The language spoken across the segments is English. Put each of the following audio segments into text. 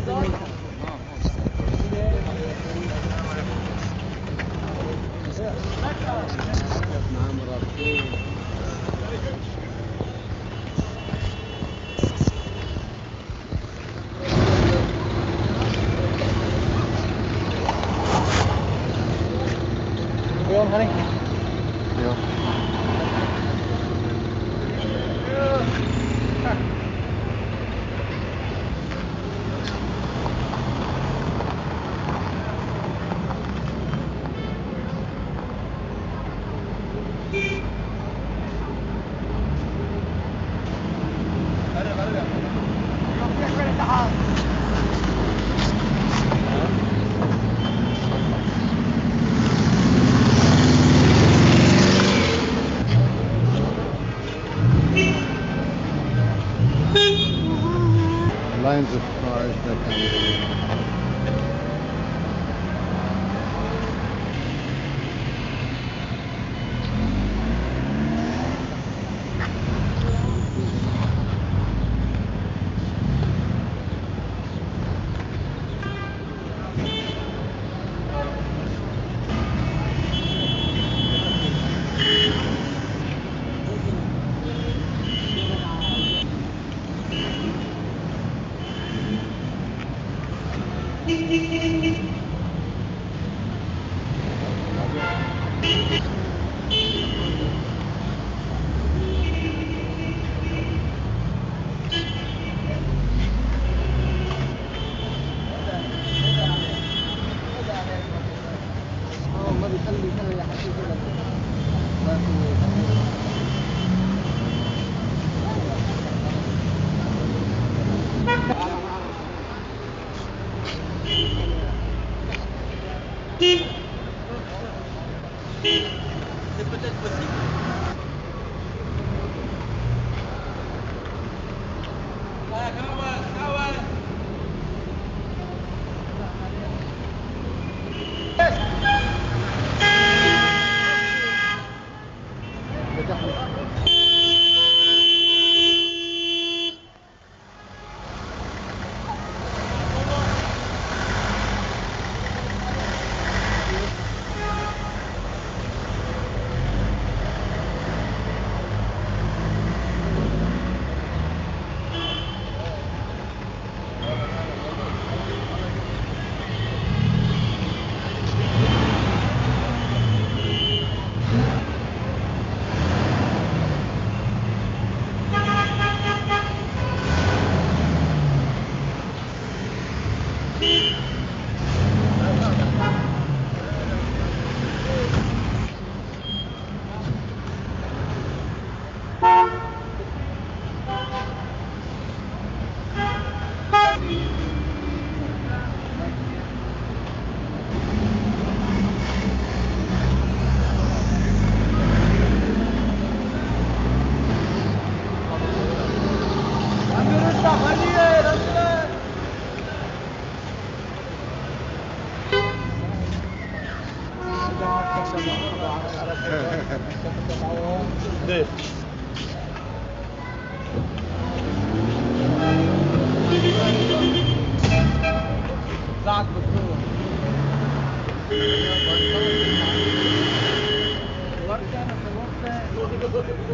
يوم هني يوم lines of cars that come. C'est peut-être possible.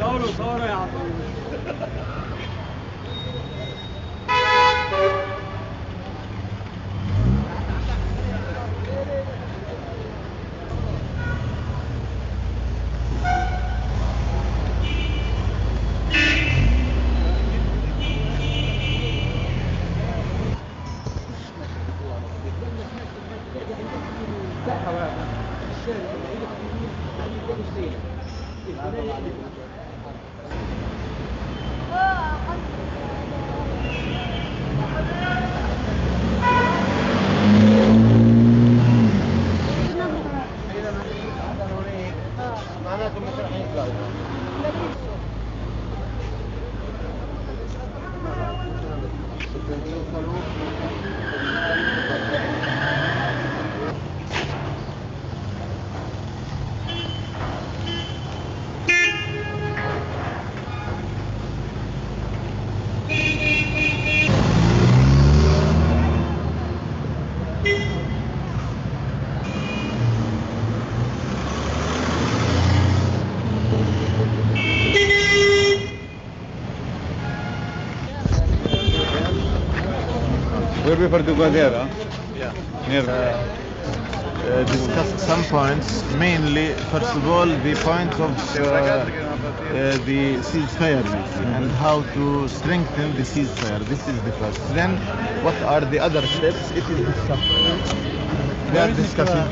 دوروا يا عم. معناته مش راح يطلعوا. Where we for to go there, huh? Yeah. Near. Discussed some points, mainly, first of all, the point of the ceasefire and how to strengthen the ceasefire. This is the first. Then, what are the other steps? It is discussed. They are discussing.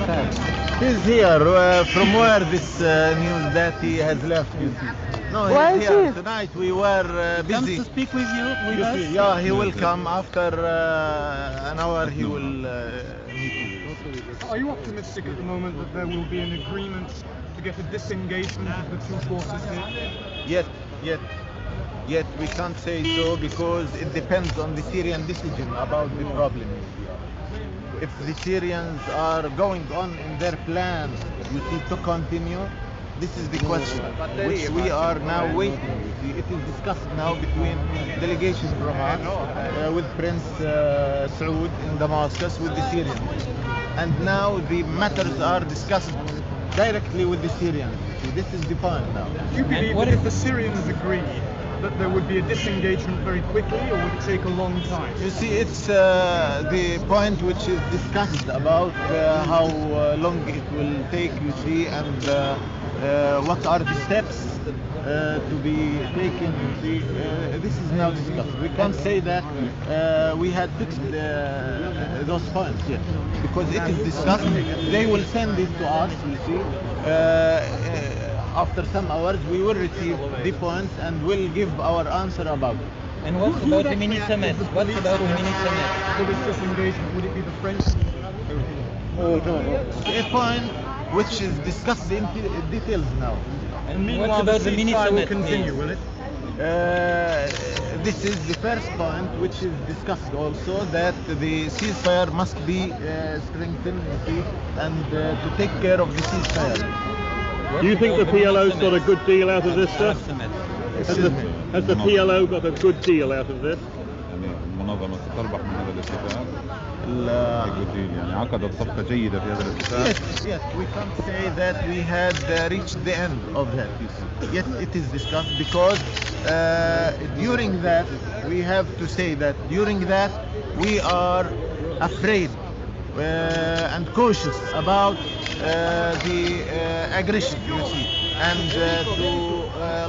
He's here. From where this news that he has left? You see? No, he's here. Tonight we were busy. Comes to speak with you, with us? See, yeah, he will come after an hour. He will meet you. Are you optimistic at the moment that there will be an agreement to get a disengagement of the two forces here? Yet we can't say so because it depends on the Syrian decision about the problem. If the Syrians are going on in their plan, you see, to continue, this is the question, which we are now waiting. It is discussed now between delegation from us with Prince Saud in Damascus with the Syrians. And now the matters are discussed directly with the Syrians. See, this is the point now. Do you believe that if the Syrians agree that there would be a disengagement very quickly, or would it take a long time? You see, it's the point which is discussed about how long it will take, you see, and what are the steps to be taken, you see. This is now discussed. We can't say that we had fixed those points yet, because it is discussed. They will send it to us, you see. After some hours we will receive the points and will give our answer about it. And what about the mini summit? What about the mini summit? For this disengagement, would it be the French? A point which is discussed in details now. And Meanwhile, what about the the mini ceasefire will summit? continue, will it? This is the first point which is discussed also, that the ceasefire must be strengthened, you see, and to take care of the ceasefire. Do you think the PLO's got a good deal out of this, sir? Has the PLO got a good deal out of this? يعني المنظمة ستربح من هذا الاتفاق. يعني عقدت صفقة جيدة في هذا الاتفاق. Yes, we can't say that we had reached the end of that. Yes, it is discussed because during that, we have to say that during that we are afraid and cautious about the aggression, you see, and to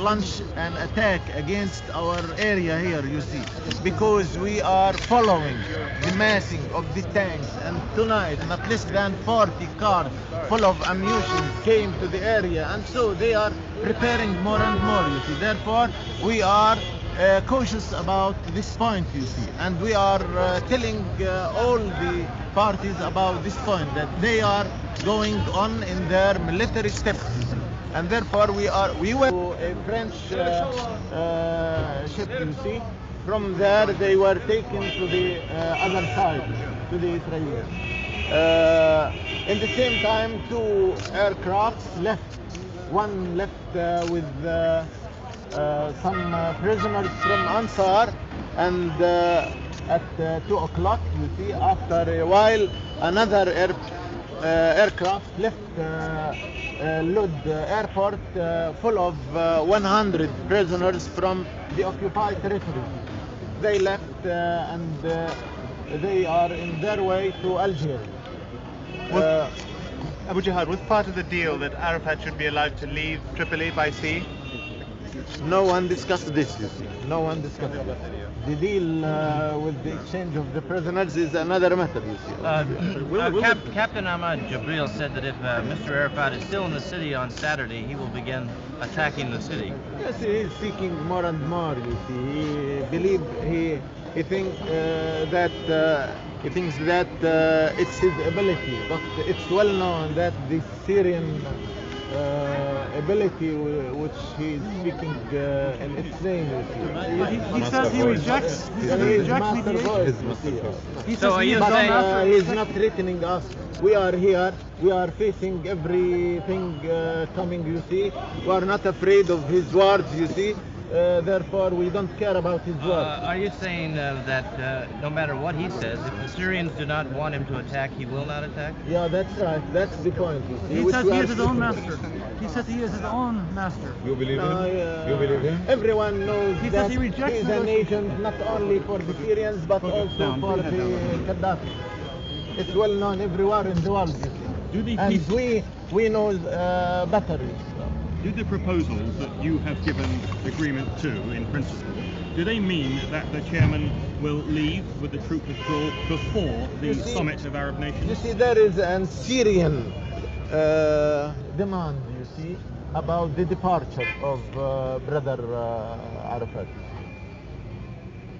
launch an attack against our area here, you see, because we are following the massing of the tanks, and tonight not less than 40 cars full of ammunition came to the area, and so they are preparing more and more, you see. Therefore we are cautious about this point, you see, and we are telling all the parties about this point, that they are going on in their military steps, and therefore we went to a French ship, you see. From there they were taken to the other side, to the Israelis. In the same time, two aircrafts left. One left with some prisoners from Ansar, and at 2 o'clock, you see, after a while, another aircraft left Lod airport full of 100 prisoners from the occupied territory. They left and they are in their way to Algeria. Abu Jihad, was part of the deal that Arafat should be allowed to leave Tripoli by sea? No one discussed this, you see. No one discussed it. The deal with the exchange of the prisoners is another matter, you see. Captain Ahmad Jabril said that if Mr. Arafat is still in the city on Saturday, he will begin attacking the city. Yes, he is seeking more and more, you see. He thinks that it's his ability, but it's well known that the Syrian ability which he is speaking in its name. He says he rejects mediation. So are you saying he is not threatening us? We are here. We are facing everything coming. You see, we are not afraid of his words. You see, therefore we don't care about his words. Are you saying that no matter what he says, if the Syrians do not want him to attack, he will not attack? Yeah, that's right. That's the point. You see, He which says we he are is his own sticking master. with. He says he is his own master. You believe him? No, You believe him? Everyone knows He that says he rejects he's an negotiations. agent not only for the Syrians but also for the Gaddafi. It's well known everywhere in the world. You see. Do the And peace- we know better. Do the proposals that you have given agreement to, in principle, do they mean that the chairman will leave with the troop withdrawal before the You see- summit of Arab nations? You see, there is a Syrian demand, you see, about the departure of brother Arafat.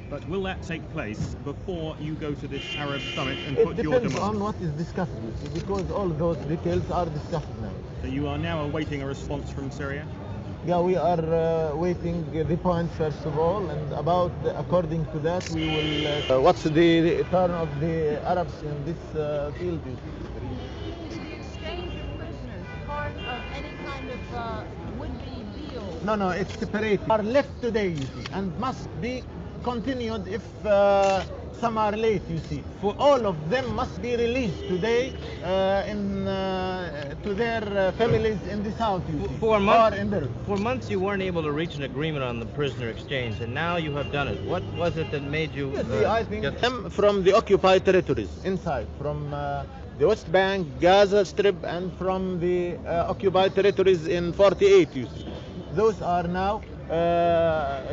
But will that take place before you go to this Arab summit and It put your depends demands? on what is discussed, you see, because all those details are discussed now. So you are now awaiting a response from Syria? Yeah, we are waiting the point first of all, and according to that we will. What's the turn of the Arabs in this field? You see? The exchange of prisoners part of any kind of would-be deal? No, it's separated. Are left today, you see, and must be continued if some are late, you see. For all of them must be released today to their families in the south, you see. For a month, Or in the for months you weren't able to reach an agreement on the prisoner exchange, and now you have done it. What was it that made you? You see, I think get- them from the occupied territories inside, from the West Bank, Gaza Strip, and from the occupied territories in 48, you see. Those are now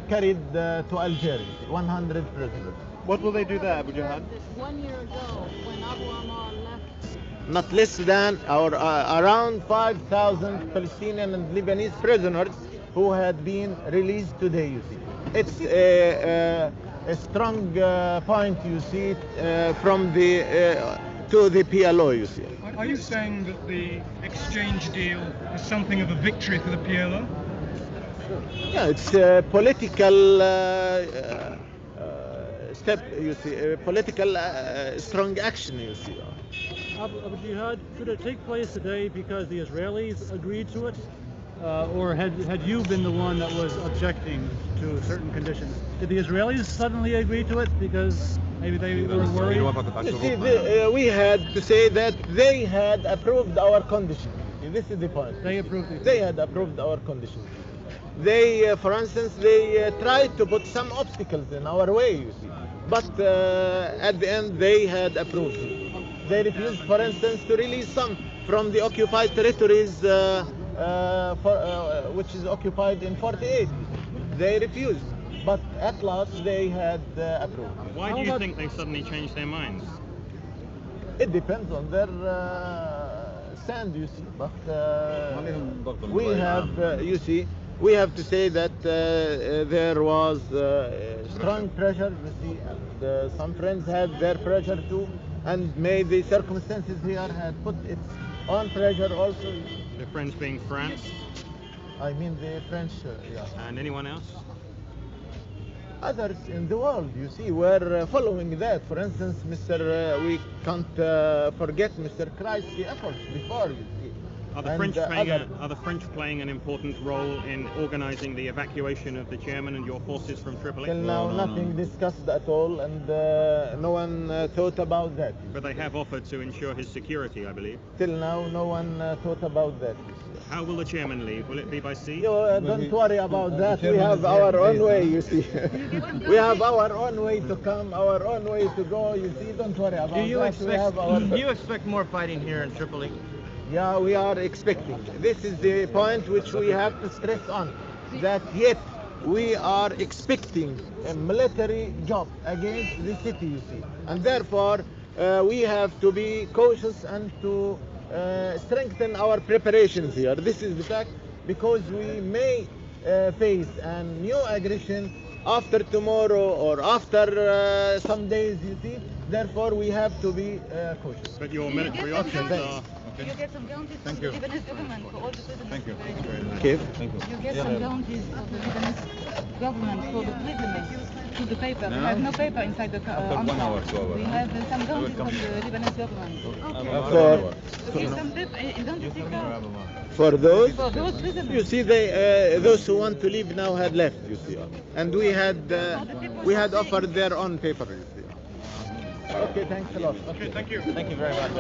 carried to Algeria, 100 prisoners. What will they do there, Abu Jihad? 1 year ago, when Abu Ammar left, Not less than or around 5,000 Palestinian and Lebanese prisoners who had been released today, you see. It's a strong point, you see, from the to the PLO, you see. Are you saying that the exchange deal is something of a victory for the PLO? Yeah, it's a political step, you see, a political strong action, you see. Abu Jihad, should it take place today because the Israelis agreed to it? Or had you been the one that was objecting to certain conditions? Did the Israelis suddenly agree to it because maybe they were worried? You see, we had to say that they had approved our conditions. This is the point. They approved it. They had approved our conditions. They, for instance, they tried to put some obstacles in our way, you see. But at the end, they had approved it. They refused, for instance, to release some from the occupied territories, which is occupied in 48. They refused. But at last, they had approved. Why do you think they suddenly changed their minds? It depends on their stand, you see. But we have, you see, we have to say that there was strong pressure, you see, and some friends had their pressure too, and maybe the circumstances here had put its own pressure also. The friends being France I mean the French, yeah. and anyone else? Others in the world, you see, were following that. For instance, we can't forget Mr. Kreisky efforts before, you see. Are the, And, are the French playing an important role in organising the evacuation of the chairman and your forces from Tripoli? Till now, nothing discussed at all, and no one thought about that. But they have offered to ensure his security, I believe. Till now, no one thought about that. How will the chairman leave? Will it be by sea? Don't worry about that. We have our own way, you see. We have our own way to come, our own way to go, you see. Don't worry about Do you that. We have our... do you expect more fighting here in Tripoli? Yeah, we are expecting. This is the point which we have to stress on. That yet we are expecting a military job against the city, you see. And therefore, we have to be cautious and to strengthen our preparations here. This is the fact, because we may face a new aggression after tomorrow or after some days, you see. Therefore, we have to be cautious. But your military options are... You get some guarantees from Thank the you. Lebanese government for all the prisoners. Thank you. كيف؟ Thank you. You get some guarantees for the Lebanese government for the prisoners to the paper. We have no paper inside the After 1 hour, 2 hours. We have some guarantees from the Lebanese government. For Give some paper, identity card for those for those prisoners. You see, they those who want to leave now had left. You see, and we had offered their own paper. You see. Okay, thanks a lot. Okay, thank you. Thank you very much.